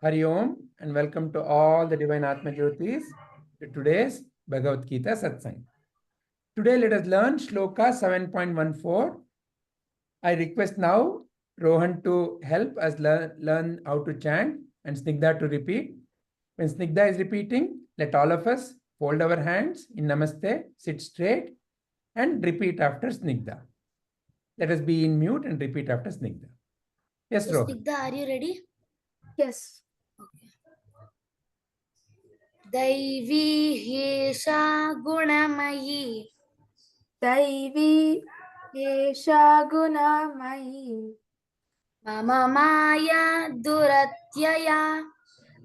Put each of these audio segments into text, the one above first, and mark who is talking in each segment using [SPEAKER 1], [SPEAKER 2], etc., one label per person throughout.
[SPEAKER 1] Hari Om and welcome to all the divine Atmajyotis to today's Bhagavad Gita Satsang. Today let us learn Shloka 7.14. I request now Rohan to help us learn how to chant and Snigdha to repeat. When Snigdha is repeating, let all of us fold our hands in Namaste, sit straight and repeat after Snigdha. Let us be in mute and repeat after Snigdha. Yes,
[SPEAKER 2] So,
[SPEAKER 1] Rohan.
[SPEAKER 2] Snigdha, are you ready?
[SPEAKER 3] Yes.
[SPEAKER 2] Okay. daivī hyeṣhā guṇa-mayī.
[SPEAKER 3] daivī hyeṣhā guṇa-mayī.
[SPEAKER 2] Mama māyā duratyayā.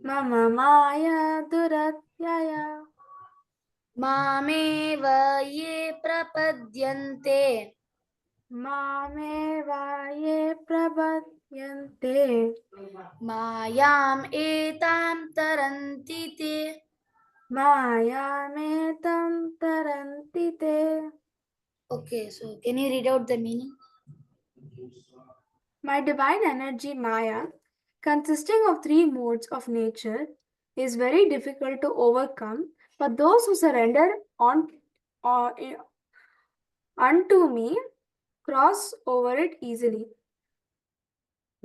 [SPEAKER 3] Mama māyā duratyayā.
[SPEAKER 2] Māmeva ye prapadyante.
[SPEAKER 3] Māmeva ye prapadyante.
[SPEAKER 2] Māyām etāṁ taranti te.
[SPEAKER 3] Māyām etāṁ taranti te.
[SPEAKER 2] Okay, so can you read out the meaning?
[SPEAKER 3] My divine energy Maya, consisting of three modes of nature, is very difficult to overcome, but those who surrender unto me cross over it easily.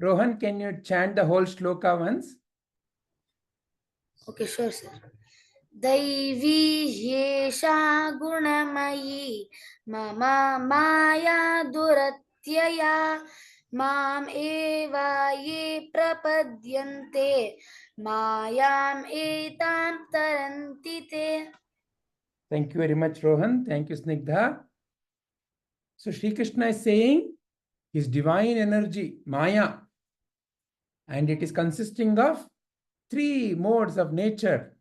[SPEAKER 1] Rohan, can you chant the whole shloka once?
[SPEAKER 2] Okay, sure, sir. daivī hyeṣhā guṇa-mayī. Mama māyā duratyayā. Māṁ eva ye prapadyante. Māyām etāṁ taranti te.
[SPEAKER 1] Thank you very much, Rohan. Thank you, Snigdha. So Sri Krishna is saying his divine energy, māyā, and it is consisting of three modes of nature,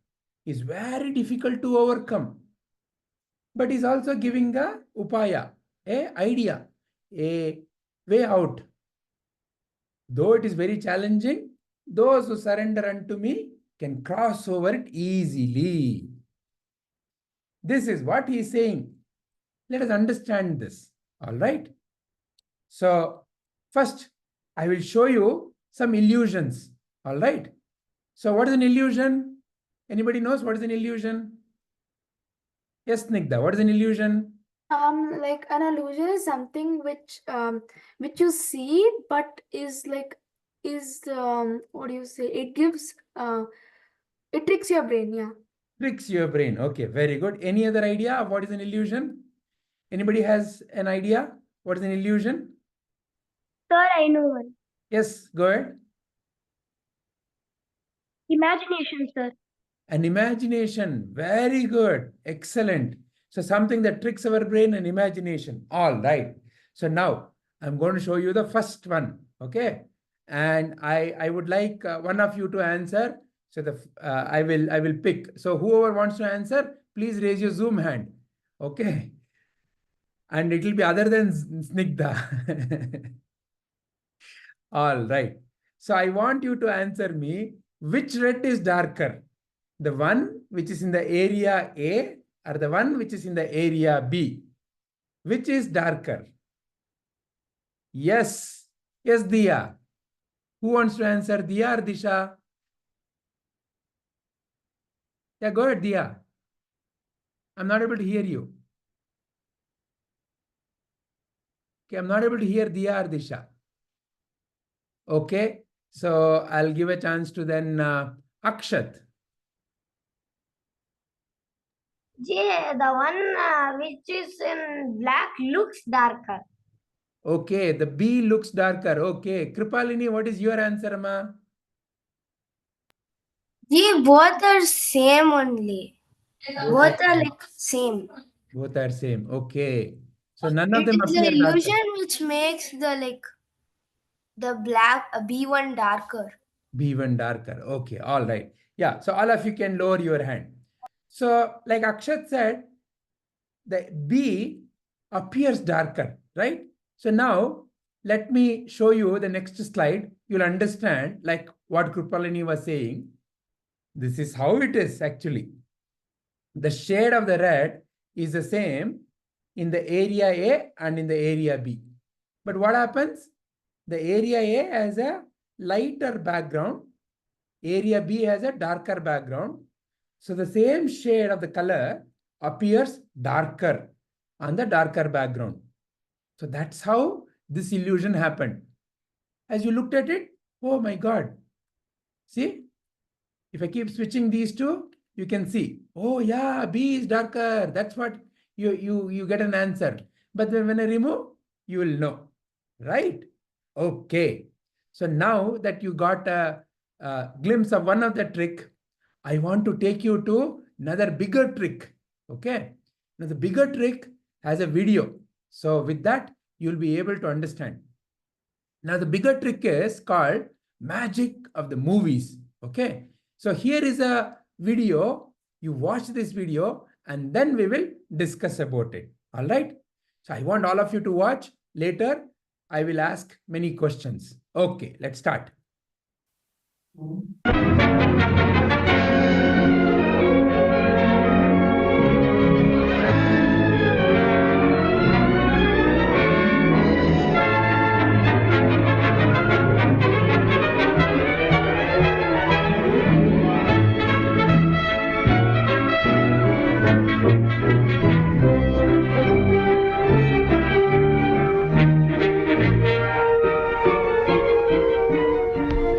[SPEAKER 1] is very difficult to overcome. But is also giving a upaya, a idea, a way out. Though it is very challenging, those who surrender unto me can cross over it easily. This is what he is saying. Let us understand this. All right. So first, I will show you some illusions. All right. So what is an illusion? Anybody knows what is an illusion? Yes, Snigdha, what is an illusion?
[SPEAKER 3] Like an illusion is something which you see, but is what do you say? It gives it tricks your brain, yeah.
[SPEAKER 1] Tricks your brain. Okay, very good. Any other idea of what is an illusion? Anybody has an idea? What is an illusion?
[SPEAKER 4] Sir, I know one.
[SPEAKER 1] Yes, go ahead.
[SPEAKER 4] Imagination, sir.
[SPEAKER 1] An imagination. Very good. Excellent. So something that tricks our brain and imagination. All right. So now I'm going to show you the first one. Okay. And I would like one of you to answer. So I will pick. So whoever wants to answer, please raise your Zoom hand. Okay. And it will be other than Snigdha. All right. So I want you to answer me, which red is darker? The one which is in the area A or the one which is in the area B? Which is darker? Yes. Yes, Diya. Who wants to answer, Diya or Disha? Yeah, go ahead, Diya. I'm not able to hear you. Okay, I'm not able to hear Diya or Disha. Okay, so I'll give a chance to then Akshat.
[SPEAKER 4] Yeah, the one which is in black looks darker.
[SPEAKER 1] Okay, the B looks darker. Okay, Kripalini, what is your answer, Ma?
[SPEAKER 4] Yeah, both are same only. Both are like same.
[SPEAKER 1] Both are same. Okay. So none of
[SPEAKER 4] It
[SPEAKER 1] them
[SPEAKER 4] is
[SPEAKER 1] appear
[SPEAKER 4] the
[SPEAKER 1] darker.
[SPEAKER 4] illusion which makes the black B1 darker.
[SPEAKER 1] B1 darker. Okay, all right. Yeah, so all of you can lower your hand. So like Akshat said, the B appears darker, right? So now let me show you the next slide. You'll understand like what Kripalini was saying. This is how it is actually. The shade of the red is the same in the area A and in the area B. But what happens? The area A has a lighter background area B has a darker background. So the same shade of the color appears darker on the darker background. So that's how this illusion happened. As you looked at it, oh my God. See, if I keep switching these two, you can see, oh yeah, B is darker. That's what you get an answer. But then when I remove, you will know, right? Okay. So now that you got a glimpse of one of the trick, I want to take you to another bigger trick. Okay. Now the bigger trick has a video. So with that, you'll be able to understand. Now the bigger trick is called magic of the movies. Okay. So here is a video. You watch this video and then we will discuss about it. All right. So I want all of you to watch. Later, I will ask many questions. Okay, let's start.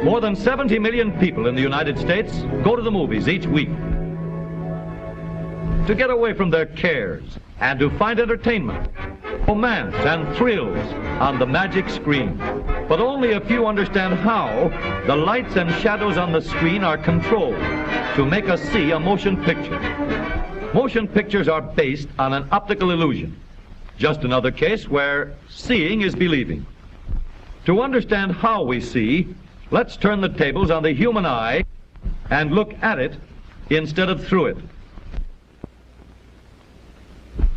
[SPEAKER 5] More than 70 million people in the United States go to the movies each week to get away from their cares and to find entertainment, romance, and thrills on the magic screen. But only a few understand how the lights and shadows on the screen are controlled to make us see a motion picture. Motion pictures are based on an optical illusion, just another case where seeing is believing. To understand how we see, let's turn the tables on the human eye and look at it instead of through it.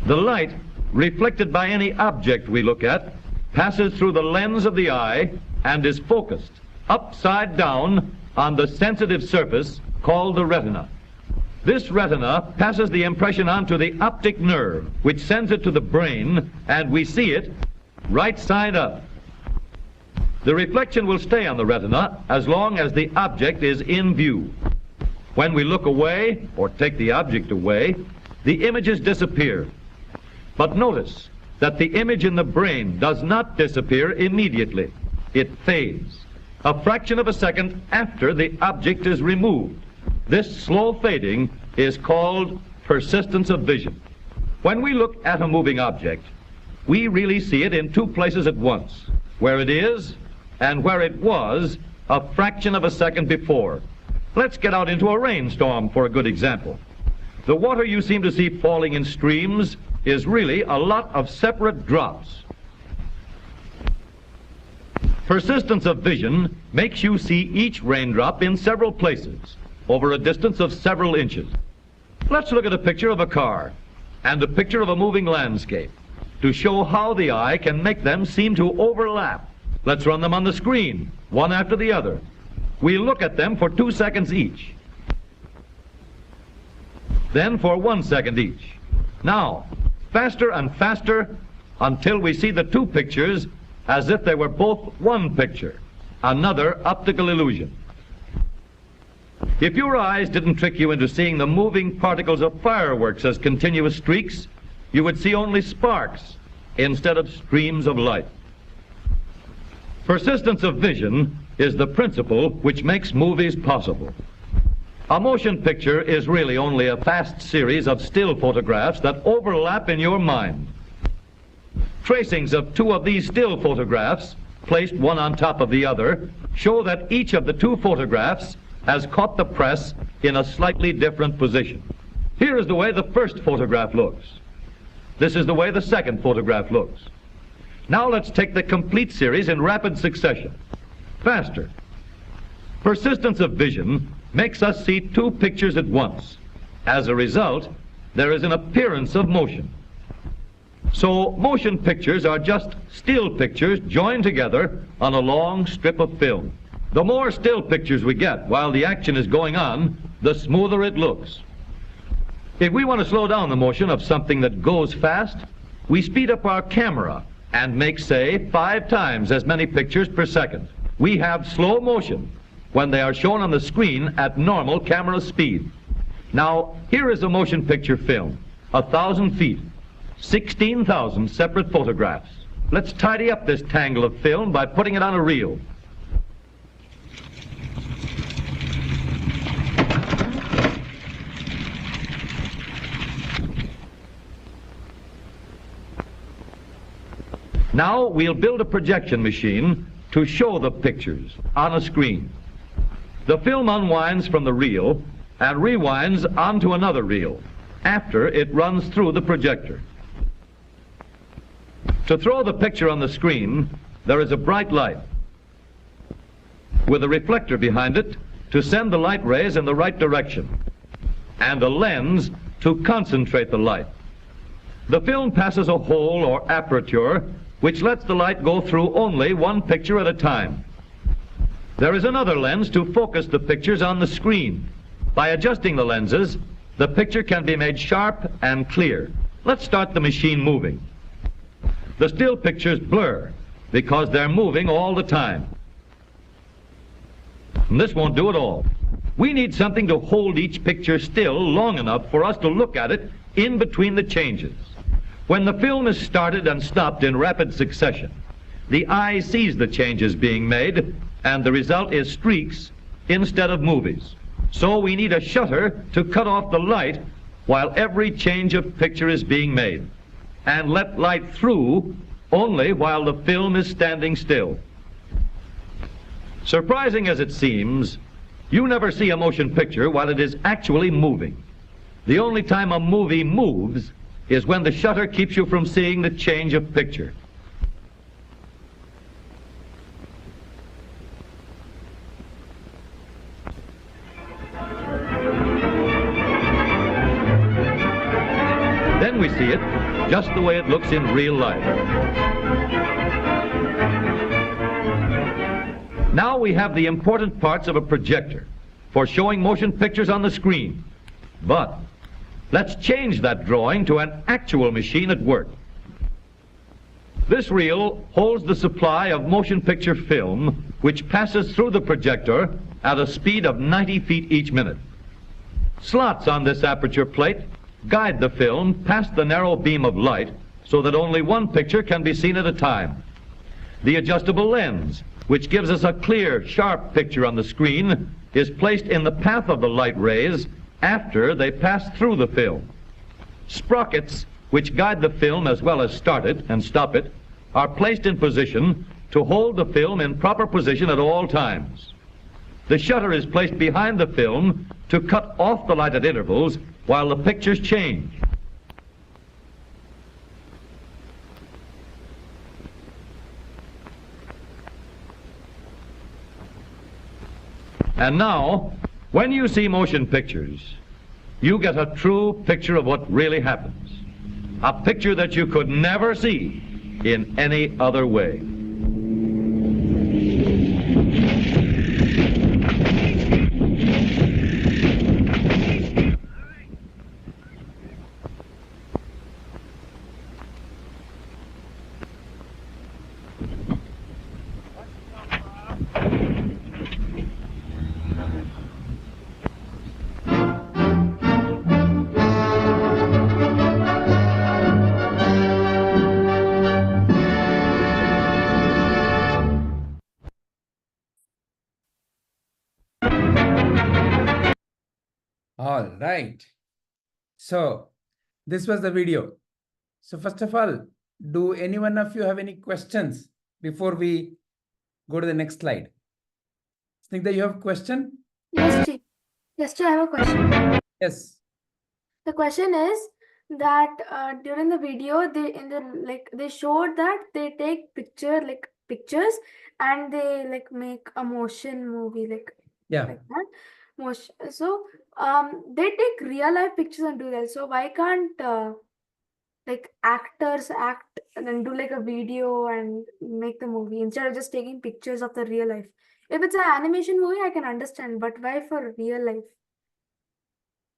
[SPEAKER 5] The light reflected by any object we look at passes through the lens of the eye and is focused upside down on the sensitive surface called the retina. This retina passes the impression on to the optic nerve, which sends it to the brain, and we see it right side up. The reflection will stay on the retina as long as the object is in view. When we look away or take the object away, the images disappear. But notice that the image in the brain does not disappear immediately. It fades a fraction of a second after the object is removed. This slow fading is called persistence of vision. When we look at a moving object, we really see it in two places at once, where it is and where it was a fraction of a second before. Let's get out into a rainstorm for a good example. The water you seem to see falling in streams is really a lot of separate drops. Persistence of vision makes you see each raindrop in several places over a distance of several inches. Let's look at a picture of a car and a picture of a moving landscape to show how the eye can make them seem to overlap. Let's run them on the screen, one after the other. We'll look at them for 2 seconds each. Then for 1 second each. Now, faster and faster until we see the two pictures as if they were both one picture, another optical illusion. If your eyes didn't trick you into seeing the moving particles of fireworks as continuous streaks, you would see only sparks instead of streams of light. Persistence of vision is the principle which makes movies possible. A motion picture is really only a fast series of still photographs that overlap in your mind. Tracings of two of these still photographs, placed one on top of the other, show that each of the two photographs has caught the press in a slightly different position. Here is the way the first photograph looks. This is the way the second photograph looks. Now let's take the complete series in rapid succession. Faster. Persistence of vision makes us see two pictures at once. As a result, there is an appearance of motion. So motion pictures are just still pictures joined together on a long strip of film. The more still pictures we get while the action is going on, the smoother it looks. If we want to slow down the motion of something that goes fast, we speed up our camera and make, say, 5 times as many pictures per second. We have slow motion, when they are shown on the screen at normal camera speed. Now, here is a motion picture film, 1,000 feet, 16,000 separate photographs. Let's tidy up this tangle of film by putting it on a reel. Now we'll build a projection machine to show the pictures on a screen. The film unwinds from the reel and rewinds onto another reel after it runs through the projector. To throw the picture on the screen, there is a bright light with a reflector behind it to send the light rays in the right direction and a lens to concentrate the light. The film passes a hole or aperture which lets the light go through only one picture at a time. There is another lens to focus the pictures on the screen. By adjusting the lenses, the picture can be made sharp and clear. Let's start the machine moving. The still pictures blur because they're moving all the time. And this won't do at all. We need something to hold each picture still long enough for us to look at it in between the changes. When the film is started and stopped in rapid succession, the eye sees the changes being made, and the result is streaks instead of movies. So we need a shutter to cut off the light while every change of picture is being made, and let light through only while the film is standing still. Surprising as it seems, you never see a motion picture while it is actually moving. The only time a movie moves is when the shutter keeps you from seeing the change of picture. Then we see it just the way it looks in real life. Now we have the important parts of a projector for showing motion pictures on the screen. But let's change that drawing to an actual machine at work. This reel holds the supply of motion picture film, which passes through the projector at a speed of 90 feet each minute. Slots on this aperture plate guide the film past the narrow beam of light so that only one picture can be seen at a time. The adjustable lens, which gives us a clear, sharp picture on the screen, is placed in the path of the light rays after they pass through the film. Sprockets, which guide the film as well as start it and stop it, are placed in position to hold the film in proper position at all times. The shutter is placed behind the film to cut off the light at intervals while the pictures change. And now, when you see motion pictures, you get a true picture of what really happens. A picture that you could never see in any other way.
[SPEAKER 1] All right. So this was the video. So first of all, do any one of you have any questions before we go to the next slide? Snigdha, you have a question?
[SPEAKER 3] Yes, Ji. Yes, Ji, I have a question.
[SPEAKER 1] Yes.
[SPEAKER 3] The question is that during the video, they showed that they take pictures and they make a motion movie
[SPEAKER 1] Yeah.
[SPEAKER 3] like that motion. So they take real life pictures and do that. So why can't actors act and then do a video and make the movie instead of just taking pictures of the real life? If it's an animation movie, I can understand, but why for real life?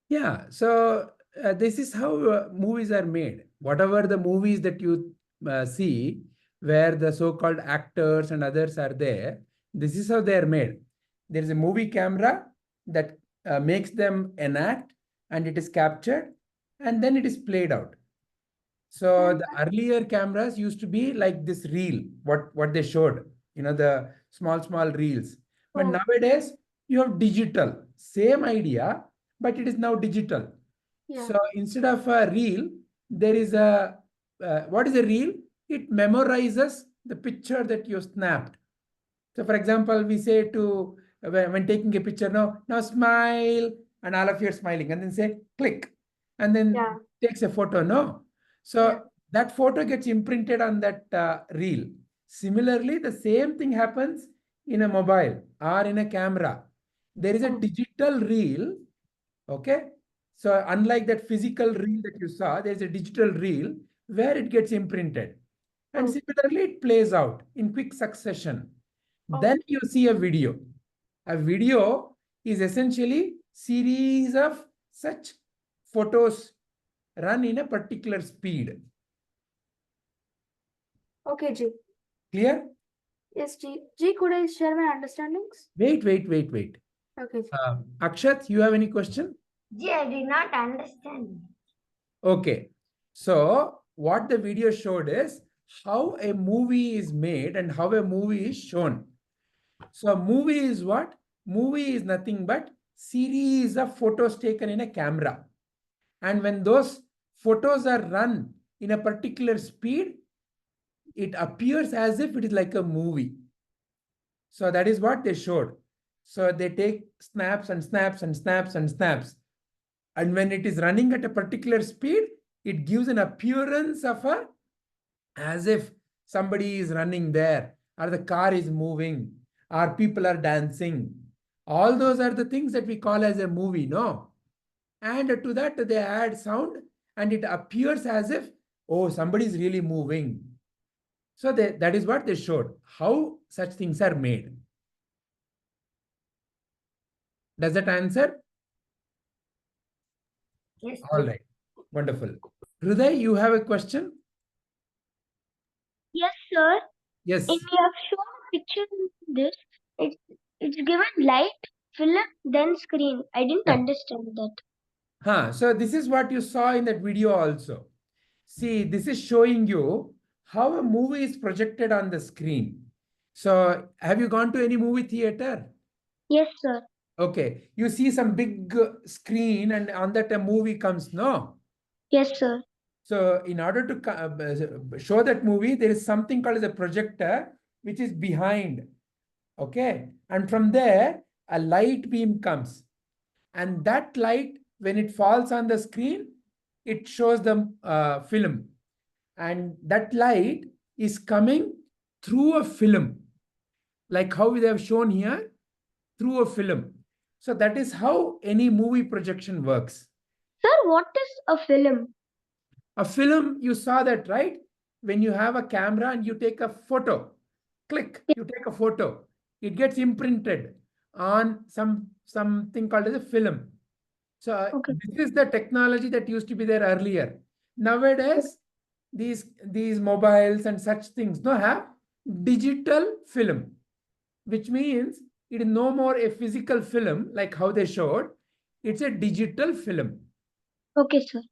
[SPEAKER 1] Yeah. So this is how movies are made. Whatever the movies that you see, where the so-called actors and others are there, this is how they are made. There is a movie camera that makes them enact, and it is captured, and then it is played out. So the earlier cameras used to be like this reel, what they showed, the small reels. But nowadays you have digital, same idea, but it is now digital.
[SPEAKER 3] Yeah.
[SPEAKER 1] So instead of a reel, there is a, what is a reel? It memorizes the picture that you snapped. So for example, we say to, when taking a picture, now smile, and all of you are smiling, and then say click, and then takes a photo, no? So that photo gets imprinted on that reel. Similarly, the same thing happens in a mobile or in a camera. There is a digital reel, okay? So unlike that physical reel that you saw, there's a digital reel where it gets imprinted. And similarly, it plays out in quick succession. Then you see a video. A video is essentially series of such photos run in a particular speed.
[SPEAKER 3] Okay, Ji.
[SPEAKER 1] Clear?
[SPEAKER 3] Yes, Ji. Ji, could I share my understandings?
[SPEAKER 1] Wait.
[SPEAKER 3] Okay, Ji.
[SPEAKER 1] Akshat, you have any question?
[SPEAKER 4] Ji, I did not understand.
[SPEAKER 1] Okay. So what the video showed is how a movie is made and how a movie is shown. So a movie is what? Movie is nothing but series of photos taken in a camera. And when those photos are run in a particular speed, it appears as if it is like a movie. So that is what they showed. So they take snaps and snaps and snaps and snaps. And when it is running at a particular speed, it gives an appearance of as if somebody is running there, or the car is moving, or people are dancing. All those are the things that we call as a movie, no? And to that they add sound, and it appears as if, oh, somebody is really moving. So that is what they showed, how such things are made. Does that answer?
[SPEAKER 4] Yes.
[SPEAKER 1] All right. Wonderful. Hriday, you have a question?
[SPEAKER 6] Yes, sir.
[SPEAKER 1] Yes.
[SPEAKER 6] If you have shown a picture in this, it's given light, film, then screen. I didn't understand that.
[SPEAKER 1] So this is what you saw in that video also. See, this is showing you how a movie is projected on the screen. So have you gone to any movie theater?
[SPEAKER 6] Yes, sir.
[SPEAKER 1] Okay. You see some big screen, and on that a movie comes, no?
[SPEAKER 6] Yes, sir.
[SPEAKER 1] So in order to show that movie, there is something called as a projector, which is behind. Okay. And from there, a light beam comes. And that light, when it falls on the screen, it shows the film. And that light is coming through a film, like how we have shown here, through a film. So that is how any movie projection works.
[SPEAKER 6] Sir, what is a film?
[SPEAKER 1] A film, you saw that, right? When you have a camera and you take a photo, click, you take a photo, it gets imprinted on something called as a film. So this is the technology that used to be there earlier. Nowadays, these mobiles and such things now have digital film, which means it is no more a physical film like how they showed. It's a digital film.
[SPEAKER 6] Okay, sir.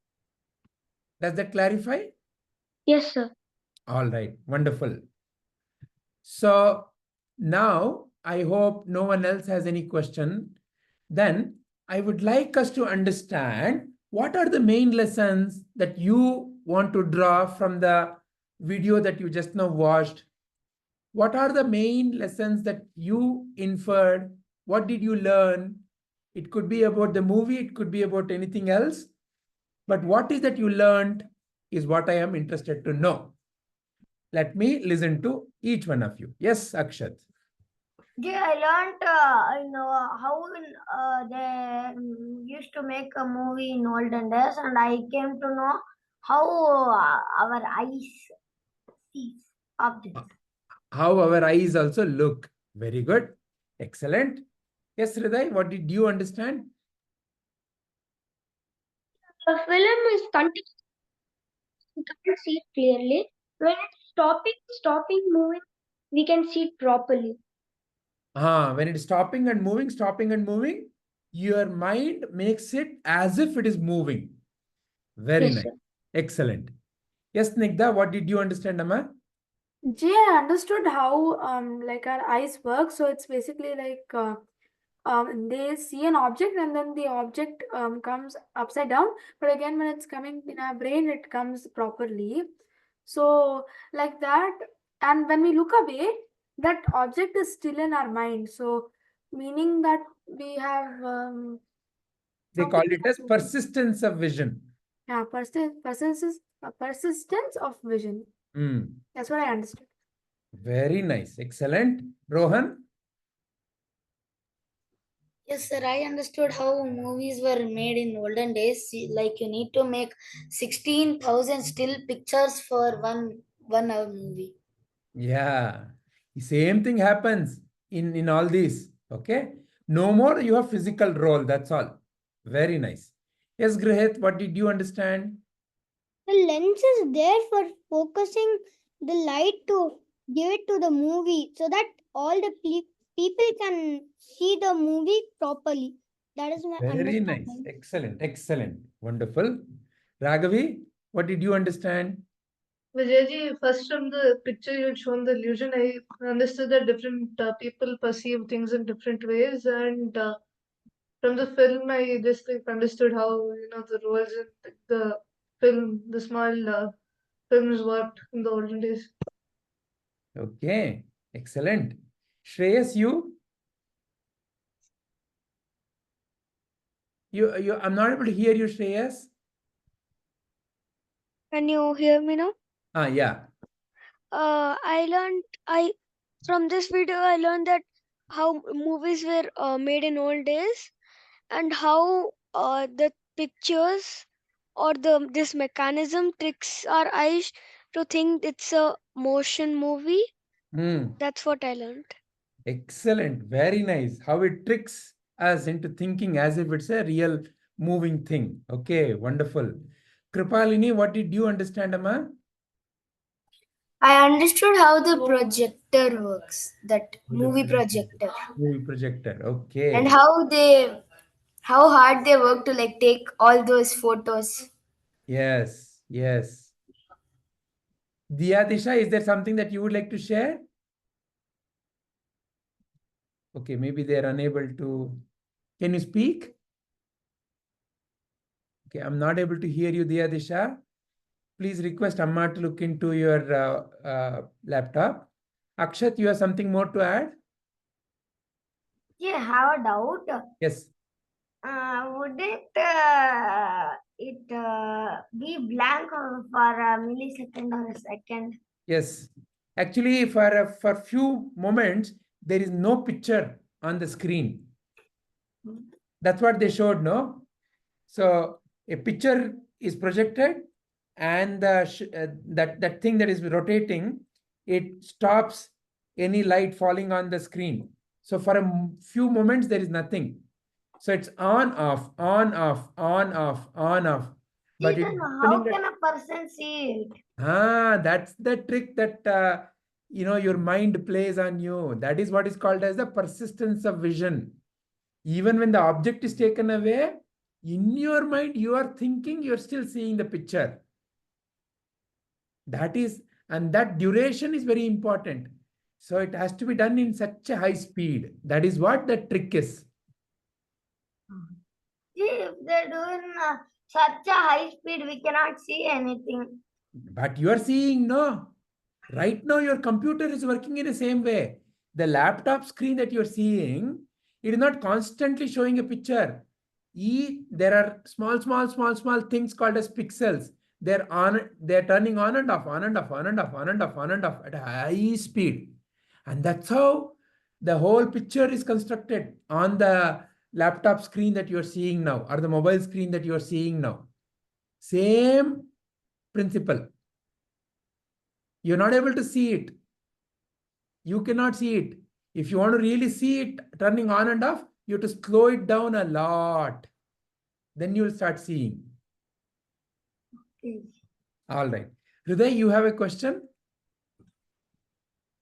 [SPEAKER 1] Does that clarify?
[SPEAKER 6] Yes, sir.
[SPEAKER 1] All right, wonderful. So now I hope no one else has any question. Then I would like us to understand what are the main lessons that you want to draw from the video that you just now watched. What are the main lessons that you inferred? What did you learn? It could be about the movie, it could be about anything else. But what is that you learned is what I am interested to know. Let me listen to each one of you. Yes, Akshat.
[SPEAKER 4] Yeah, I learned how they used to make a movie in olden days, and I came to know how our eyes see objects.
[SPEAKER 1] How our eyes also look. Very good. Excellent. Yes, Hriday, what did you understand?
[SPEAKER 6] The film is continuous. We can't see it clearly. When it's stopping, moving, we can see it properly.
[SPEAKER 1] When it is stopping and moving, your mind makes it as if it is moving. Very
[SPEAKER 6] Yes,
[SPEAKER 1] nice.
[SPEAKER 6] sir.
[SPEAKER 1] Excellent. Yes, Snigdha, what did you understand, Amma?
[SPEAKER 3] I understood how like our eyes work. So it's basically like they see an object and then the object comes upside down. But again, when it's coming in our brain, it comes properly. So like that, and when we look away, that object is still in our mind. So meaning that we have
[SPEAKER 1] They call
[SPEAKER 3] something
[SPEAKER 1] it as persistence of vision.
[SPEAKER 3] yeah, persistence of vision. That's what I understood.
[SPEAKER 1] Very nice. Excellent. Rohan?
[SPEAKER 2] Yes, sir. I understood how movies were made in olden days. Like you need to make 16,000 still pictures for one hour movie.
[SPEAKER 1] Yeah. The same thing happens in all these. Okay. No more you have physical role. That's all. Very nice. Yes, Grihit, what did you understand?
[SPEAKER 7] The lens is there for focusing the light to give it to the movie so that all the people can see the movie properly. That is my
[SPEAKER 1] Very nice.
[SPEAKER 7] understanding.
[SPEAKER 1] Excellent. Excellent. Wonderful. Raghavi, what did you understand?
[SPEAKER 8] Vijayji, first from the picture you had shown the illusion, I understood that different people perceive things in different ways, and from the film, I just like understood how the roles in the film, the small films worked in the olden days.
[SPEAKER 1] Okay. Excellent. Shreyas, you? I'm not able to hear you, Shreyas.
[SPEAKER 6] Can you hear me now?
[SPEAKER 1] Yeah.
[SPEAKER 6] From this video I learned that how movies were made in old days, and how the pictures or this mechanism tricks our eyes to think it's a motion movie. That's what I learned.
[SPEAKER 1] Excellent. Very nice. How it tricks us into thinking as if it's a real moving thing. Okay, wonderful. Kripalini, what did you understand, Amma?
[SPEAKER 2] I understood how the projector works, that movie projector.
[SPEAKER 1] Movie projector. Okay.
[SPEAKER 2] And how hard they work to like take all those photos.
[SPEAKER 1] Yes, yes. Diya Disha, is there something that you would like to share? Okay, maybe they're unable to. Can you speak? Okay, I'm not able to hear you, Diya Disha. Please request Amma to look into your laptop. Akshat, you have something more to add?
[SPEAKER 4] Yeah, I have a doubt.
[SPEAKER 1] Yes.
[SPEAKER 4] Would it be blank for a millisecond or a second?
[SPEAKER 1] Yes. Actually, for few moments, there is no picture on the screen. That's what they showed, no? So a picture is projected, and that thing that is rotating, it stops any light falling on the screen. So for a few moments, there is nothing. So it's on, off, on, off, on, off, on, off. But
[SPEAKER 4] Then how can a person see it?
[SPEAKER 1] That's the trick that your mind plays on you. That is what is called as the persistence of vision. Even when the object is taken away, in your mind, you are thinking, you're still seeing the picture. And that duration is very important. So it has to be done in such a high speed. That is what the trick is.
[SPEAKER 4] If they're doing such a high speed, we cannot see anything.
[SPEAKER 1] But you are seeing, no? Right now, your computer is working in the same way. The laptop screen that you're seeing, it is not constantly showing a picture. There are small things called as pixels. They're turning on and off, on and off, on and off, on and off, on and off at a high speed. And that's how the whole picture is constructed on the laptop screen that you're seeing now, or the mobile screen that you're seeing now. Same principle. You're not able to see it. You cannot see it. If you want to really see it turning on and off, you have to slow it down a lot. Then you will start seeing. All right. Hriday, you have a question?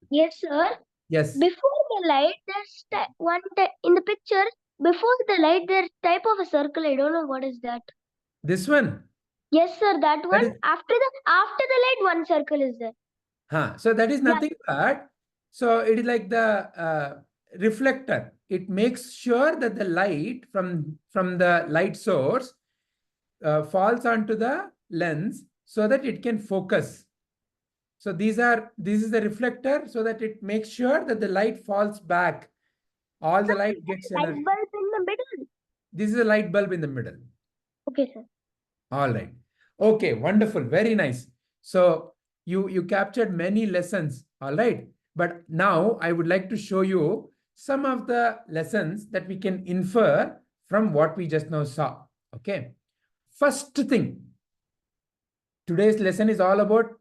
[SPEAKER 6] Yes, sir.
[SPEAKER 1] Yes.
[SPEAKER 6] Before
[SPEAKER 9] the light, there's in the picture, before the light, there's type of a circle. I don't know what is that.
[SPEAKER 1] This one?
[SPEAKER 9] Yes, sir, that one.
[SPEAKER 1] is-
[SPEAKER 9] After the light, one circle is there.
[SPEAKER 1] So that is nothing but, so it is like the reflector. It makes sure that the light from the light source falls onto the lens so that it can focus. So this is the reflector so that it makes sure that the light falls back. All the light gets
[SPEAKER 9] Light
[SPEAKER 1] energy.
[SPEAKER 9] bulb in the middle.
[SPEAKER 1] This is a light bulb in the middle.
[SPEAKER 9] Okay, sir.
[SPEAKER 1] All right. Okay, wonderful. Very nice. So you captured many lessons. All right. But now I would like to show you some of the lessons that we can infer from what we just now saw. Okay. First thing, today's lesson is all about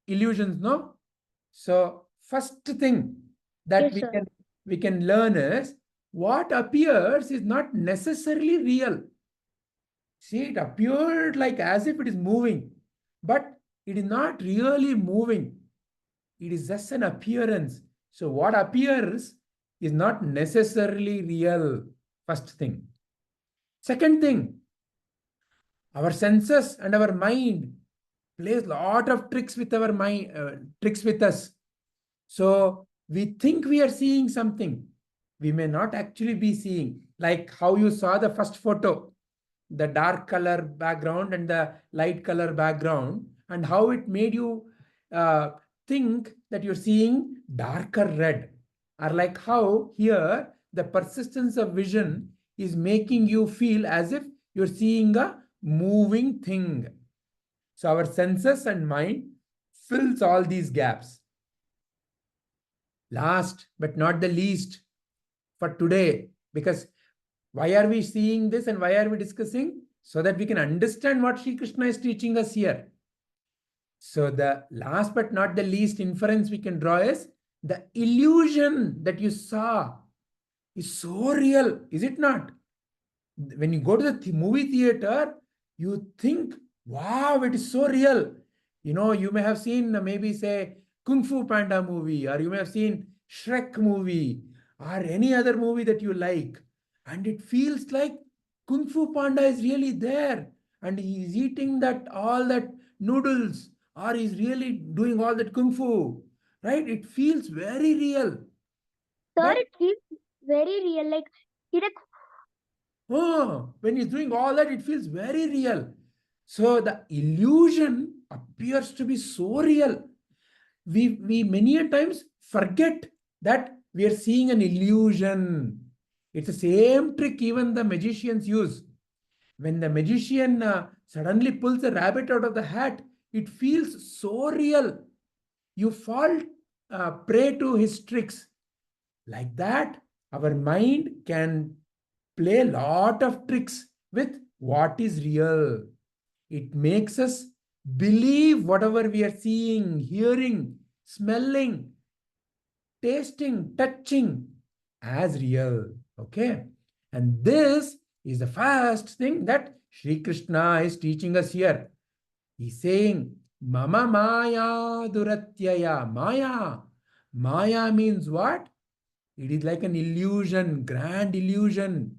[SPEAKER 1] illusions, no? So first thing that
[SPEAKER 9] Yes, sir.
[SPEAKER 1] we can learn is what appears is not necessarily real. See, it appeared like as if it is moving, but it is not really moving. It is just an appearance. So what appears is not necessarily real. First thing. Second thing, our senses and our mind plays a lot of tricks with our mind, tricks with us. So we think we are seeing something. We may not actually be seeing, like how you saw the first photo, the dark color background and the light color background, and how it made you think that you're seeing darker red. Or like how here the persistence of vision is making you feel as if you're seeing a moving thing. So our senses and mind fills all these gaps. Last but not the least for today, because why are we seeing this and why are we discussing? So that we can understand what Sri Krishna is teaching us here. So the last but not the least inference we can draw is the illusion that you saw is so real, is it not? When you go to the movie theater, you think, wow, it is so real. You know, you may have seen maybe say Kung Fu Panda movie, or you may have seen Shrek movie, or any other movie that you like. And it feels like Kung Fu Panda is really there. And he is eating all that noodles, or he's really doing all that Kung Fu. Right? It feels very real.
[SPEAKER 9] Sir,
[SPEAKER 1] But
[SPEAKER 9] it feels very real. Like
[SPEAKER 1] when he's doing all that, it feels very real. So the illusion appears to be so real. We many a times forget that we are seeing an illusion. It's the same trick even the magicians use. When the magician suddenly pulls a rabbit out of the hat, it feels so real. You fall prey to his tricks. Like that, our mind can play a lot of tricks with what is real. It makes us believe whatever we are seeing, hearing, smelling, tasting, touching as real. Okay? And this is the first thing that Sri Krishna is teaching us here. He's saying, Mama māyā duratyayā. Māyā. Māyā means what? It is like an illusion, grand illusion.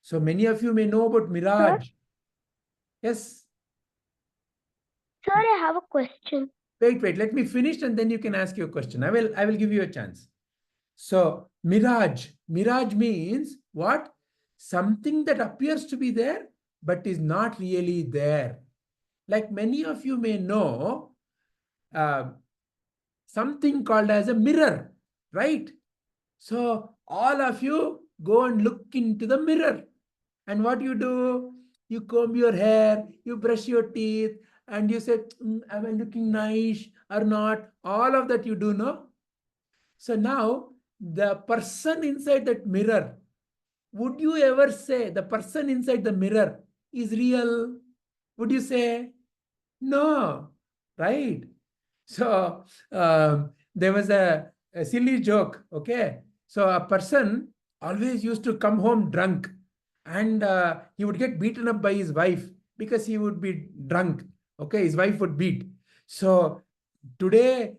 [SPEAKER 1] So many of you may know about mirage.
[SPEAKER 9] Sir?
[SPEAKER 1] Yes.
[SPEAKER 9] Sir, I have a question.
[SPEAKER 1] Wait, let me finish and then you can ask your question. I will give you a chance. So mirage means what? Something that appears to be there but is not really there. Like many of you may know something called as a mirror, right? So all of you go and look into the mirror. And what you do? You comb your hair, you brush your teeth, and you say, am I looking nice or not? All of that you do, no? So now, the person inside that mirror, would you ever say the person inside the mirror is real? Would you say? No, right? So there was a silly joke, okay? So a person always used to come home drunk, and he would get beaten up by his wife because he would be drunk. Okay, his wife would beat. So today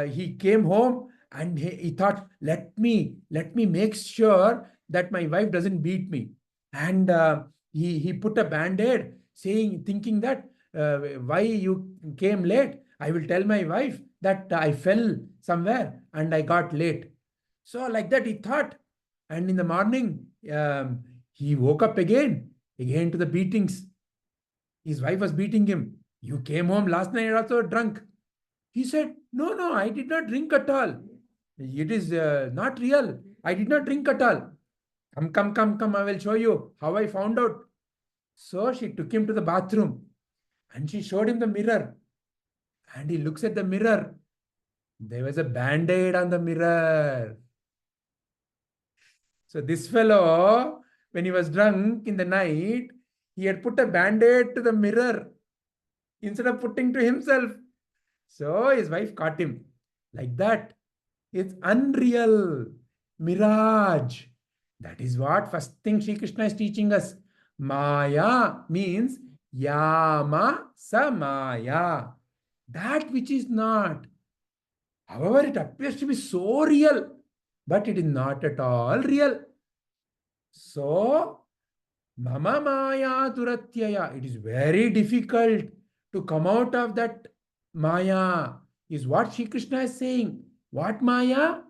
[SPEAKER 1] he came home And he thought, let me make sure that my wife doesn't beat me. And he put a band-aid, thinking that why you came late, I will tell my wife that I fell somewhere and I got late. So like that he thought. And in the morning, he woke up again to the beatings. His wife was beating him. You came home last night also drunk. He said, no, I did not drink at all. It is not real. I did not drink at all. Come, I will show you how I found out. So she took him to the bathroom and she showed him the mirror. And he looks at the mirror. There was a band-aid on the mirror. So this fellow, when he was drunk in the night, he had put a band-aid to the mirror instead of putting to himself. So his wife caught him. Like that. It's unreal. Mirage. That is what first thing Sri Krishna is teaching us. Māyā means yama samaya. That which is not. However, it appears to be so real, but it is not at all real. So, mama māyā duratyayā. It is very difficult to come out of that māyā, is what Sri Krishna is saying. What māyā?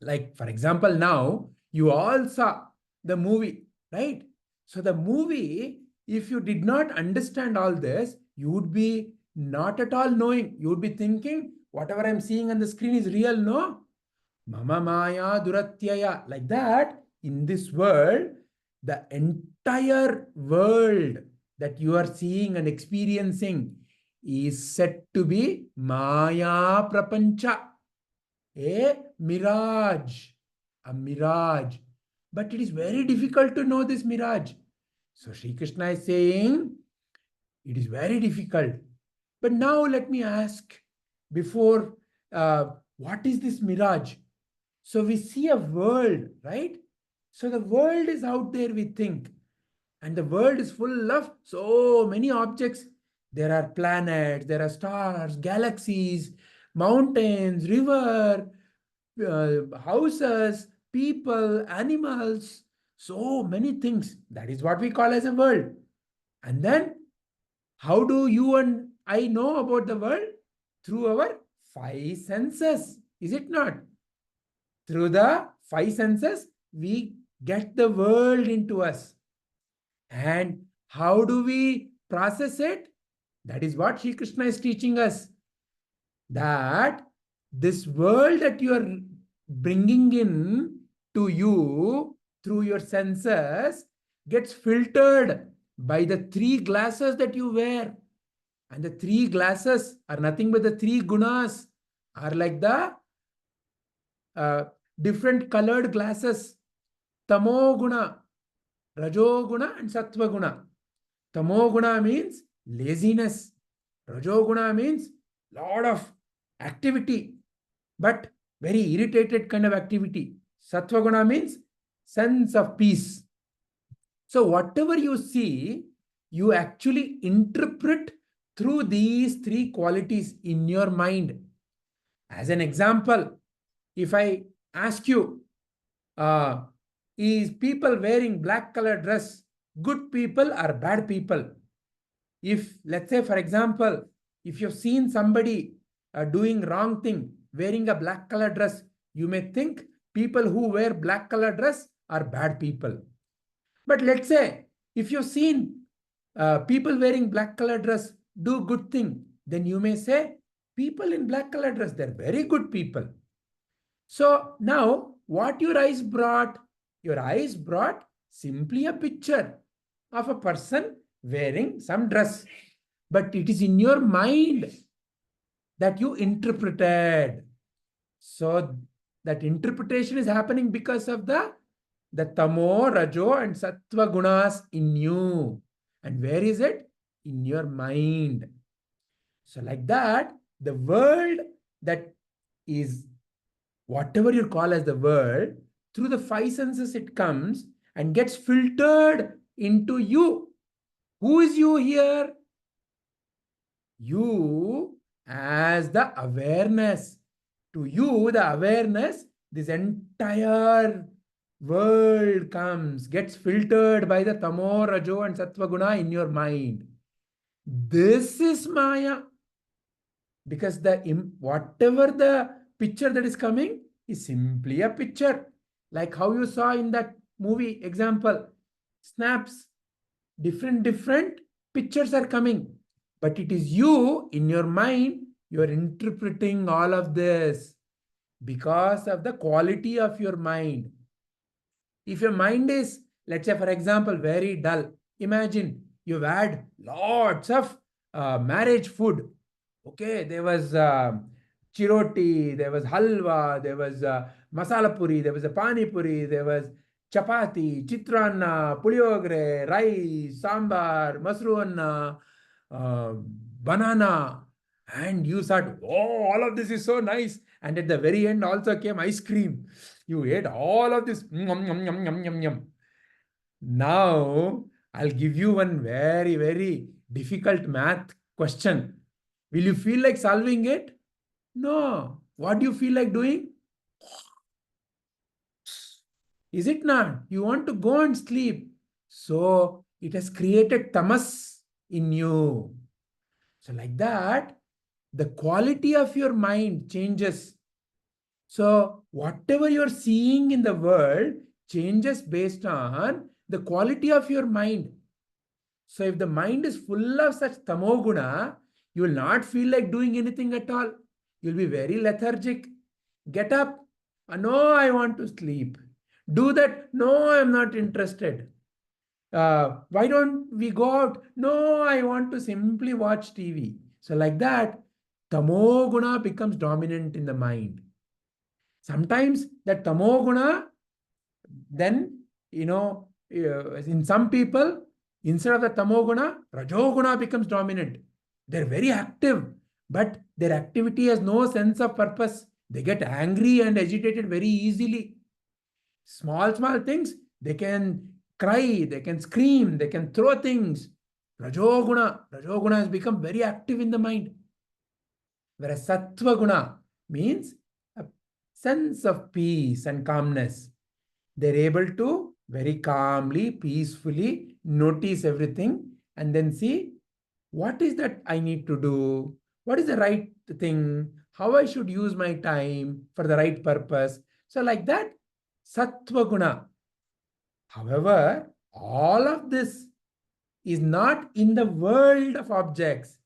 [SPEAKER 1] Like, for example, now, you all saw the movie, right? So the movie, if you did not understand all this, you would be not at all knowing. You would be thinking, whatever I'm seeing on the screen is real, no? Mama māyā duratyayā. Like that, in this world, the entire world that you are seeing and experiencing is said to be māyā prapancha, a mirage. A mirage. But it is very difficult to know this mirage. So Sri Krishna is saying, it is very difficult. But now let me ask, before, what is this mirage? So we see a world, right? So the world is out there, we think. And the world is full of so many objects. There are planets, there are stars, galaxies, mountains, river, houses, people, animals, so many things. That is what we call as a world. And then, how do you and I know about the world? Through our five senses, is it not? Through the five senses, we get the world into us. And how do we process it? That is what Sri Krishna is teaching us. That this world that you are bringing in to you through your senses gets filtered by the three glasses that you wear. And the three glasses are nothing but the three gunas, are like the different colored glasses. Tamo guna, rajo guna and sattva guna. Tamo guna means laziness. Rajo guna means lot of activity, but very irritated kind of activity. Sattva guna means sense of peace. So whatever you see, you actually interpret through these three qualities in your mind. As an example, if I ask you, is people wearing black color dress good people or bad people? If, let's say, for example, if you've seen somebody doing wrong thing, wearing a black color dress, you may think people who wear black color dress are bad people. But let's say, if you've seen people wearing black color dress do good thing, then you may say, people in black color dress, they're very good people. So now, what your eyes brought? Your eyes brought simply a picture of a person wearing some dress. But it is in your mind that you interpreted. So that interpretation is happening because of the tamo, rajo and sattva gunas in you. And where is it? In your mind. So like that, the world that is whatever you call as the world, through the five senses it comes and gets filtered into you. Who is you here? You as the awareness. To you, the awareness, this entire world gets filtered by the tamo, rajo and sattva guna in your mind. This is Maya. Because whatever the picture that is coming is simply a picture. Like how you saw in that movie example, snaps, different pictures are coming. But it is you, in your mind, you are interpreting all of this because of the quality of your mind. If your mind is, let's say, for example, very dull, imagine you've had lots of marriage food. Okay, there was chiroti, there was halwa, there was masala puri, there was a pani puri, there was chapati, chitrana, puliogre, rice, sambar, masru anna, banana. And you thought, oh, all of this is so nice. And at the very end also came ice cream. You ate all of this. Yum, yum, yum, yum, yum, yum. Now, I'll give you one very, very difficult math question. Will you feel like solving it? No. What do you feel like doing? Is it not? You want to go and sleep. So, it has created tamas in you. So, like that, the quality of your mind changes. So, whatever you're seeing in the world changes based on the quality of your mind. So, if the mind is full of such tamoguna, you will not feel like doing anything at all. You'll be very lethargic. Get up. No, I want to sleep. Do that. No, I'm not interested. Why don't we go out? No, I want to simply watch TV. So, like that, tamoguna becomes dominant in the mind. Sometimes that tamoguna, then, in some people, instead of the tamoguna, rajoguna becomes dominant. They're very active, but their activity has no sense of purpose. They get angry and agitated very easily. Small things, they can cry, they can scream, they can throw things. Rajoguna has become very active in the mind. Whereas sattva guna means a sense of peace and calmness. They're able to very calmly, peacefully notice everything and then see what is that I need to do, what is the right thing, how I should use my time for the right purpose. So like that, sattva guna. However, all of this is not in the world of objects.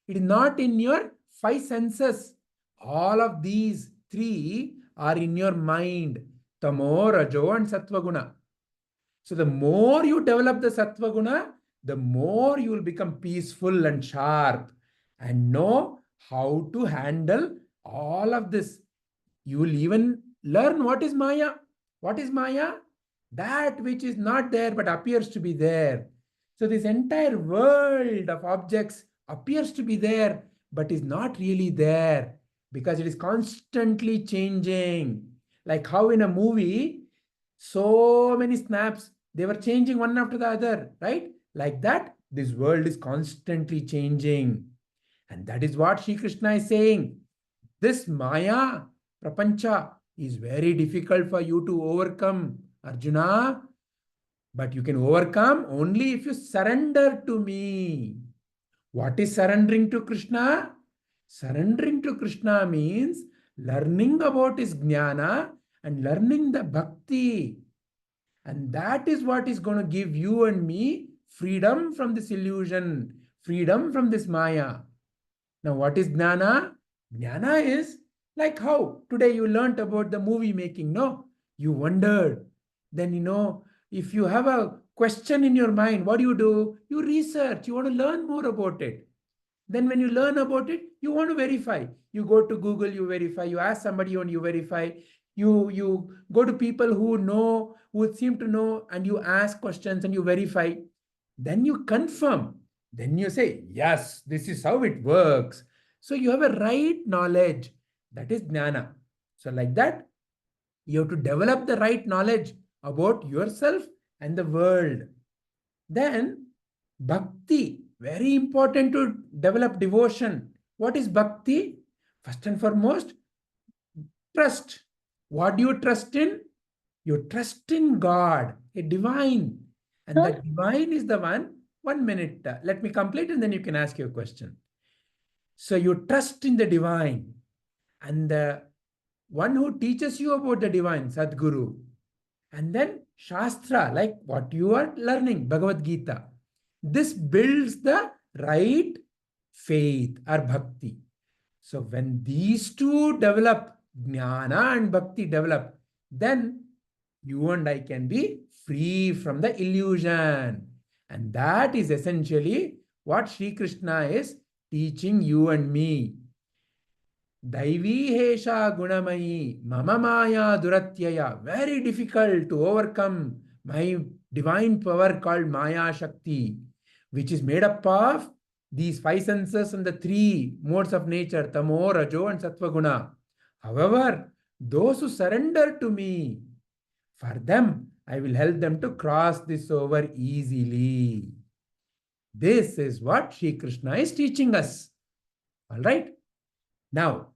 [SPEAKER 1] It is not in your five senses. All of these three are in your mind. Tamo, rajo and sattva guna. So the more you develop the sattva guna, the more you will become peaceful and sharp and know how to handle all of this. You will even learn what is māyā. What is māyā? That which is not there but appears to be there. So this entire world of objects appears to be there but is not really there because it is constantly changing. Like how in a movie, so many snaps, they were changing one after the other, right? Like that, this world is constantly changing. And that is what Sri Krishna is saying. This māyā, prapancha, is very difficult for you to overcome, Arjuna. But you can overcome only if you surrender to me. What is surrendering to Krishna? Surrendering to Krishna means learning about his jnana and learning the bhakti. And that is what is going to give you and me freedom from this illusion, freedom from this māyā. Now, what is jnana? Jnana is like how today you learnt about the movie making, no? You wondered. Then, if you have a question in your mind, what do? You research, you want to learn more about it. Then when you learn about it, you want to verify. You go to Google, you verify. You ask somebody and you verify. You go to people who know, who seem to know, and you ask questions and you verify. Then you confirm. Then you say, yes, this is how it works. So you have a right knowledge. That is jnana. So like that, you have to develop the right knowledge about yourself and the world. Then bhakti, very important to develop devotion. What is bhakti? First and foremost, trust. What do you trust in? You trust in God, a divine. And
[SPEAKER 9] Huh?
[SPEAKER 1] that divine is the one. 1 minute. Let me complete and then you can ask your question. So you trust in the divine. And the one who teaches you about the divine, Sadguru. And then Shastra, like what you are learning, Bhagavad Gita. This builds the right faith or bhakti. So when these two develop, Jnana and Bhakti develop, then you and I can be free from the illusion. And that is essentially what Sri Krishna is teaching you and me. Daivī hyeṣhā guṇa-mayī, māyā duratyayā. Very difficult to overcome my divine power called Maya Shakti, which is made up of these 5 senses and the 3 modes of nature, tamo, rajo, and sattva guna. However, those who surrender to me, for them, I will help them to cross this over easily. This is what Sri Krishna is teaching us. All right. Now,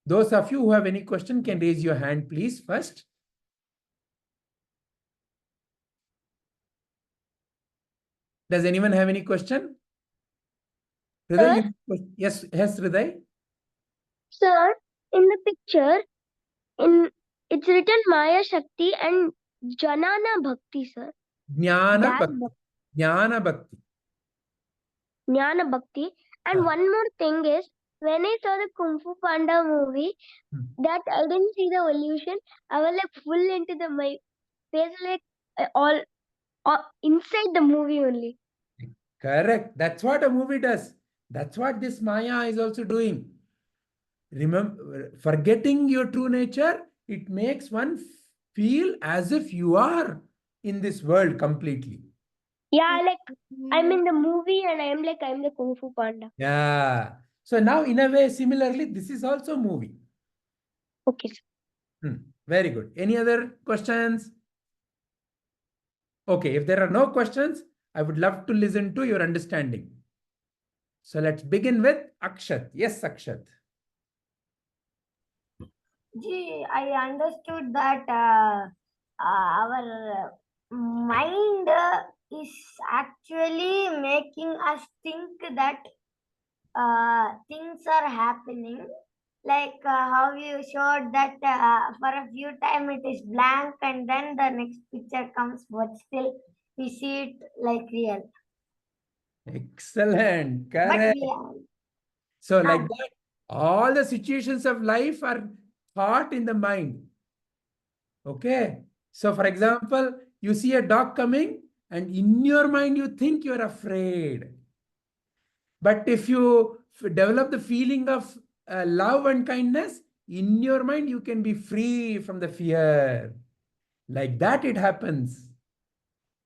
[SPEAKER 1] those of you who have any question can raise your hand, please, first. Does anyone have any question? Hriday, yes, Hriday.
[SPEAKER 9] Sir, in the picture, it's written Maya Shakti and Jnana Bhakti, sir.
[SPEAKER 1] Jnana Bhakti. Jnana Bhakti.
[SPEAKER 9] Jnana Bhakti. And one more thing is, when I saw the Kung Fu Panda movie, that I didn't see the evolution. I was like full into my face, like all inside the movie only.
[SPEAKER 1] Correct. That's what a movie does. That's what this Maya is also doing. Remember, forgetting your true nature, it makes one feel as if you are in this world completely.
[SPEAKER 9] Yeah, like I'm in the movie and I'm the Kung Fu Panda.
[SPEAKER 1] Yeah. So now, in a way, similarly, this is also a movie.
[SPEAKER 9] Okay, sir.
[SPEAKER 1] Very good. Any other questions? Okay, if there are no questions, I would love to listen to your understanding. So let's begin with Akshat. Yes, Akshat.
[SPEAKER 4] Gee, I understood that our mind is actually making us think that things are happening. Like how you showed that for a few time it is blank and then the next picture comes, but still we see it like real.
[SPEAKER 1] Excellent.
[SPEAKER 4] But
[SPEAKER 1] Correct.
[SPEAKER 4] we
[SPEAKER 1] So like that, all the situations of life are thought in the mind. Okay. So for example, you see a dog coming and in your mind you think you're afraid. But if you develop the feeling of love and kindness, in your mind you can be free from the fear. Like that it happens.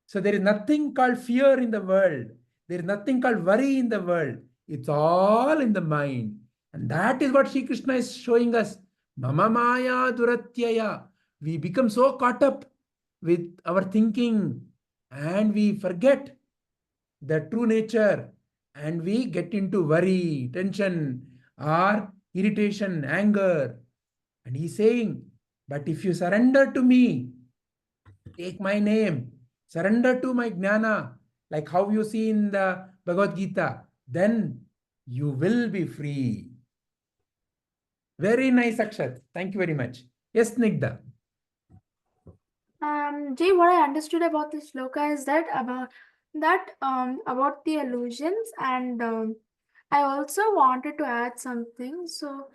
[SPEAKER 1] So there is nothing called fear in the world. There is nothing called worry in the world. It's all in the mind. And that is what Sri Krishna is showing us. Māyā duratyayā. We become so caught up with our thinking and we forget the true nature and we get into worry, tension, or irritation, anger. And he's saying, but if you surrender to me, take my name, surrender to my Jnana, like how you see in the Bhagavad Gita, then you will be free. Very nice, Akshat. Thank you very much. Yes, Snigdha.
[SPEAKER 3] Jay, what I understood about this shloka is that about the illusions, and I also wanted to add something. So,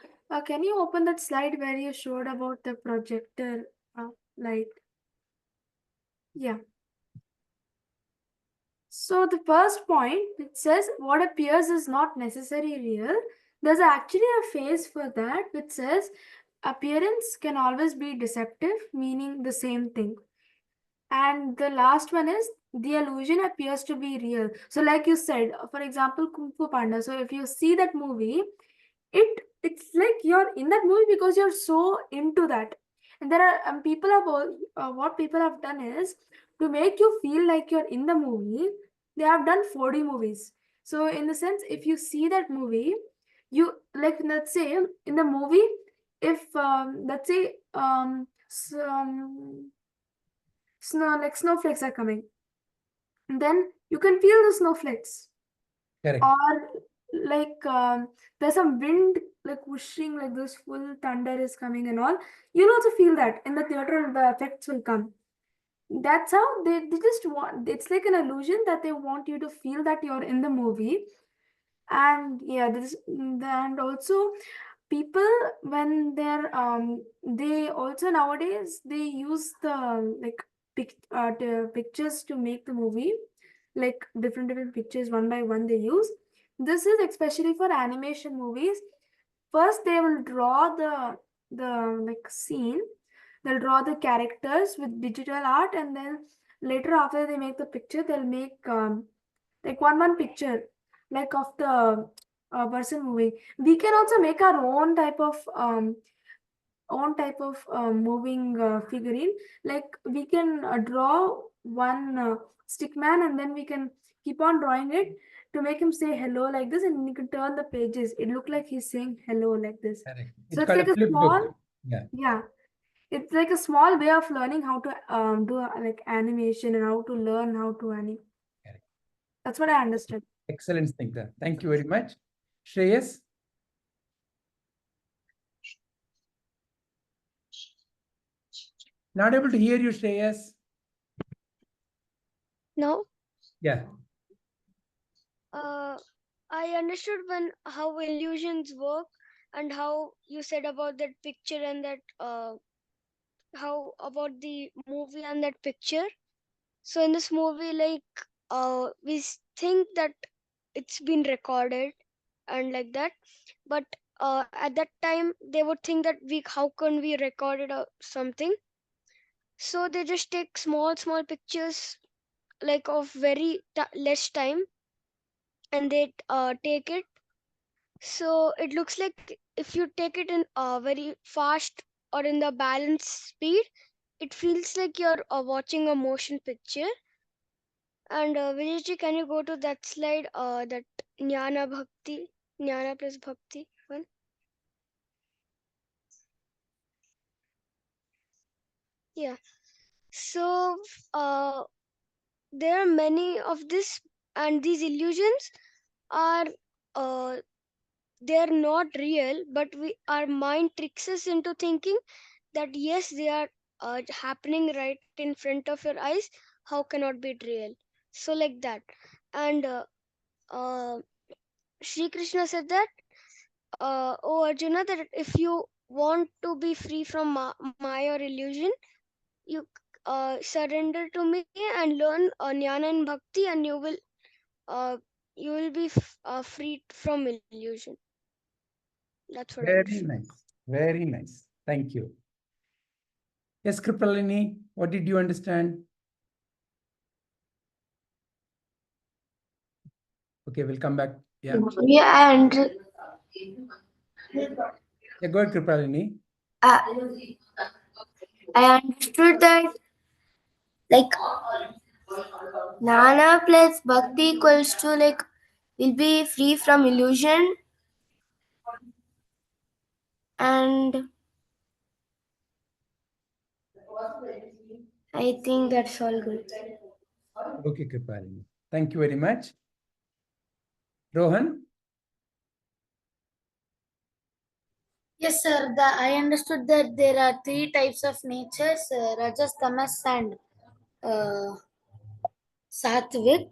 [SPEAKER 3] can you open that slide where you showed about the projector light? Yeah. So the first point, it says what appears is not necessarily real. There's actually a phrase for that which says appearance can always be deceptive, meaning the same thing. And the last one is the illusion appears to be real. So like you said, for example, Kung Fu Panda. So if you see that movie, it's like you're in that movie because you're so into that. And there are people have what people have done is to make you feel like you're in the movie. They have done 4D movies. So in the sense, if you see that movie, you like, let's say in the movie, if let's say snowflakes are coming, then you can feel the snowflakes.
[SPEAKER 1] Correct.
[SPEAKER 3] Or like there's some wind like whooshing, like this full thunder is coming and all. You'll also feel that in the theater. The effects will come. That's how they just want. It's like an illusion that they want you to feel that you're in the movie. And yeah, and also people, when they're they also nowadays they use the like pictures to make the movie, like different pictures one by one they use. This is especially for animation movies. First they will draw the like scene, they'll draw the characters with digital art, and then later after they make the picture, they'll make like one picture like of the person moving. We can also make our own type of moving figurine. Like we can draw one stick man, and then we can keep on drawing it to make him say hello like this, and you can turn the pages. It look like he's saying hello like this.
[SPEAKER 1] Correct.
[SPEAKER 3] So
[SPEAKER 1] It's
[SPEAKER 3] it's
[SPEAKER 1] called
[SPEAKER 3] like
[SPEAKER 1] a
[SPEAKER 3] a
[SPEAKER 1] flip
[SPEAKER 3] small,
[SPEAKER 1] book. Yeah.
[SPEAKER 3] it's like a small way of learning how to do like animation and how to learn how to animate.
[SPEAKER 1] Correct.
[SPEAKER 3] That's what I understood.
[SPEAKER 1] Excellent, Snigdha. Thank you very much. Shreyas? Not able to hear you, Shreyas.
[SPEAKER 6] No.
[SPEAKER 1] Yeah.
[SPEAKER 6] I understood how illusions work, and how you said about that picture, and that how about the movie and that picture. So in this movie, like we think that it's been recorded and like that, but at that time they would think that how can we record it or something. So they just take small pictures, like of very less time, and they take it. So it looks like if you take it in very fast or in the balanced speed, it feels like you're watching a motion picture. And Vijayji, can you go to that slide, that Jnana plus Bhakti one? Yeah. So there are many of this, and these illusions are they're not real, but our mind tricks us into thinking that yes, they are happening right in front of your eyes. How cannot be real? So like that. And Sri Krishna said that, oh Arjuna, that if you want to be free from Maya or illusion, you surrender to me and learn Jnana and Bhakti, and you will be free from illusion. That's what I
[SPEAKER 1] Very
[SPEAKER 6] understood.
[SPEAKER 1] nice. Very nice. Thank you. Yes, Kripalini, what did you understand? Okay, we'll come back. Yeah.
[SPEAKER 4] Yeah, and
[SPEAKER 1] Yeah, go ahead, Kripalini.
[SPEAKER 4] I understood that like Jnana plus Bhakti equals to like will be free from illusion, and I think that's all good.
[SPEAKER 1] Okay, Kripalini. Thank you very much. Rohan?
[SPEAKER 2] Yes, sir. I understood that there are 3 types of natures: Rajas, Tamas, and Sattvic.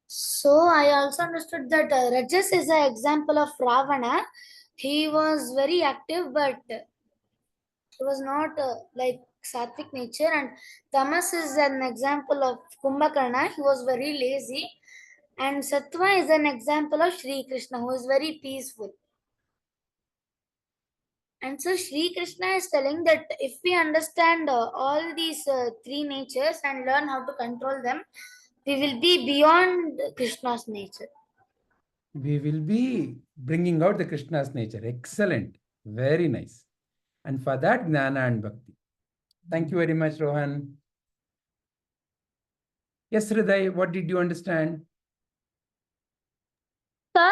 [SPEAKER 2] So I also understood that Rajas is an example of Ravana. He was very active, but he was not like Sattvic nature. And Tamas is an example of Kumbhakarna. He was very lazy. And Sattva is an example of Sri Krishna, who is very peaceful. And so Sri Krishna is telling that if we understand all these 3 natures and learn how to control them, we will be beyond Krishna's nature.
[SPEAKER 1] We will be bringing out the Krishna's nature. Excellent. Very nice. And for that, Jnana and Bhakti. Thank you very much, Rohan. Yes, Hriday, what did you understand?
[SPEAKER 9] Sir,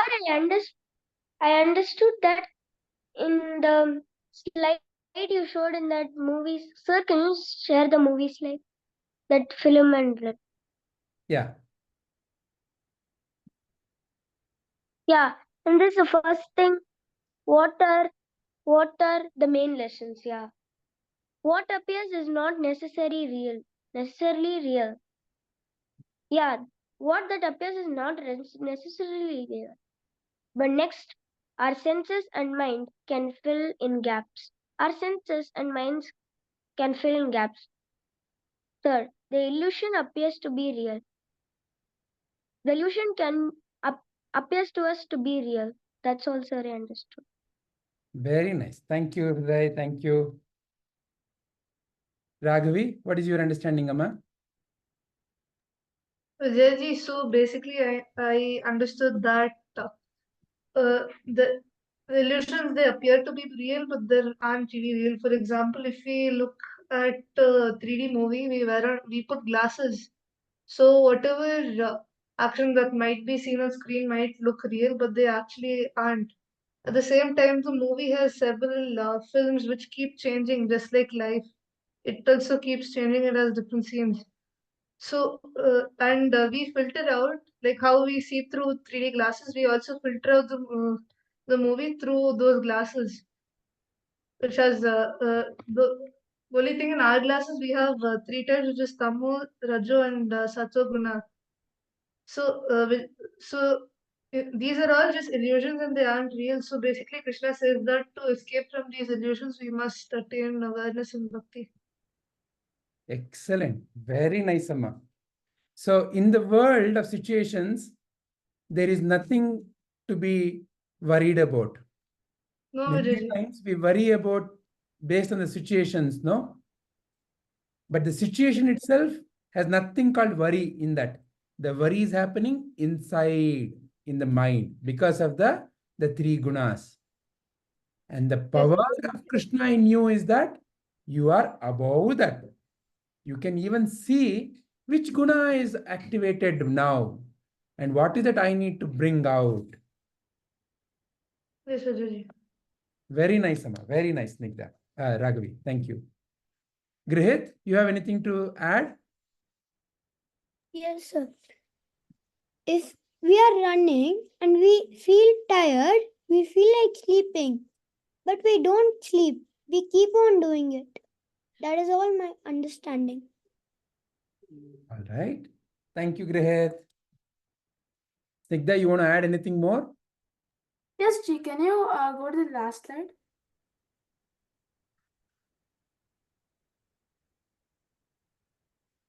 [SPEAKER 9] I understood that in the slide you showed in that movie, sir, can you share the movie slide? That film and
[SPEAKER 1] Yeah.
[SPEAKER 9] yeah, and this is the first thing. What are the main lessons? Yeah. What appears is not necessarily real. Yeah, what that appears is not necessarily real. But next, our senses and mind can fill in gaps. Our senses and minds can fill in gaps. Third, the illusion appears to be real. The illusion appears to us to be real. That's also I understood.
[SPEAKER 1] Very nice. Thank you, Hriday. Thank you. Raghavi, what is your understanding, Amma?
[SPEAKER 8] Vijayji, so basically I understood that the illusions, they appear to be real, but they aren't really real. For example, if we look at a 3D movie, we put glasses. So whatever action that might be seen on screen might look real, but they actually aren't. At the same time, the movie has several films which keep changing, just like life. It also keeps changing. It has different scenes. So, we filter out, like how we see through 3D glasses, we also filter out the movie through those glasses, which has the only thing in our glasses, we have three types, which is Tamo, Rajo, and Sattva Guna. So, these are all just illusions and they aren't real. So basically, Krishna says that to escape from these illusions, we must attain awareness and bhakti.
[SPEAKER 1] Excellent. Very nice, Amma. So in the world of situations, there is nothing to be worried about.
[SPEAKER 8] No,
[SPEAKER 1] Many
[SPEAKER 8] Vijayji.
[SPEAKER 1] times we worry about based on the situations, no? But the situation itself has nothing called worry in that. The worry is happening inside, in the mind, because of the three gunas. And the power of Krishna in you is that you are above that. You can even see which guna is activated now and what is that I need to bring out.
[SPEAKER 8] Yes, Vijayji.
[SPEAKER 1] Very nice, Amma. Very nice, Snigdha. Raghavi, thank you. Grihit, you have anything to add?
[SPEAKER 7] Yes, sir. If we are running and we feel tired, we feel like sleeping, but we don't sleep. We keep on doing it. That is all my understanding.
[SPEAKER 1] All right. Thank you, Grihit. Snigdha, you want to add anything more?
[SPEAKER 3] Yes, G, can you go to the last slide?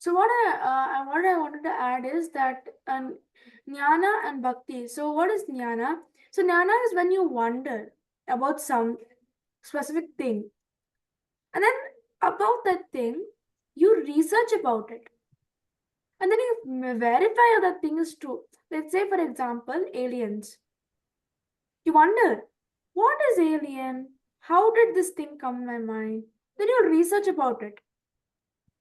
[SPEAKER 3] So what I wanted to add is that Jnana and Bhakti. So what is Jnana? So Jnana is when you wonder about some specific thing. And then about that thing, you research about it. And then you verify if that thing is true. Let's say, for example, aliens. You wonder, what is alien? How did this thing come in my mind? Then you research about it.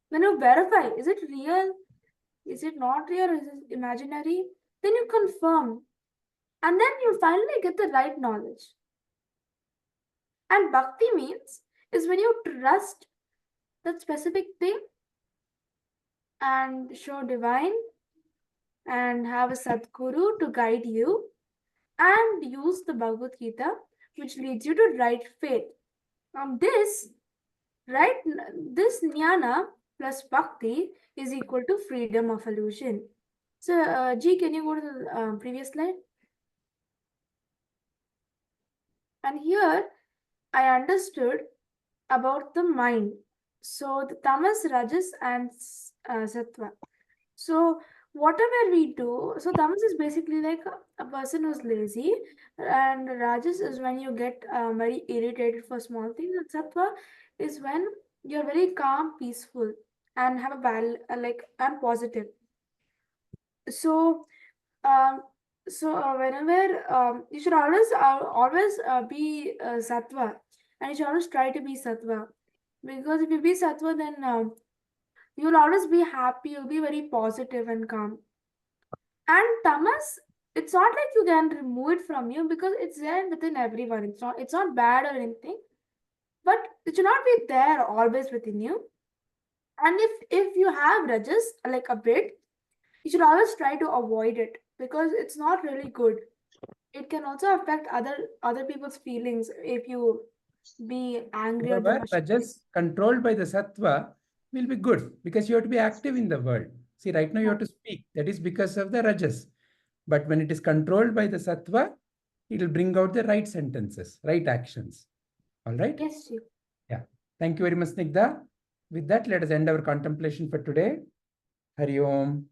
[SPEAKER 3] Then you verify, is it real? Is it not real? Is it imaginary? Then you confirm. And then you finally get the right knowledge. And bhakti means is when you trust that specific thing and show divine and have a Sadguru to guide you and use the Bhagavad Gita, which leads you to right faith. This jnana plus bhakti is equal to freedom of illusion. So, G, can you go to the previous slide? And here, I understood about the mind. So, the tamas, rajas, and sattva. So, whatever we do, so tamas is basically like a person who's lazy, and rajas is when you get very irritated for small things, and sattva is when you're very calm, peaceful, and have a and positive. So, whenever you should always be sattva, and you should always try to be sattva, because if you be sattva, then you'll always be happy. You'll be very positive and calm. And tamas it's not like you can remove it from you because it's there within everyone. It's not bad or anything, but it should not be there always within you. And if you have rajas like a bit, you should always try to avoid it because it's not really good. It can also affect other people's feelings if you be angry or
[SPEAKER 1] However, rajas controlled by the sattva will be good because you have to be active in the world. See, right now you have to speak. That is because of the rajas. But when it is controlled by the sattva, it will bring out the right sentences, right actions. All right?
[SPEAKER 3] Yes, Chief.
[SPEAKER 1] Yeah. Thank you very much, Snigdha. With that, let us end our contemplation for today. Hari Om.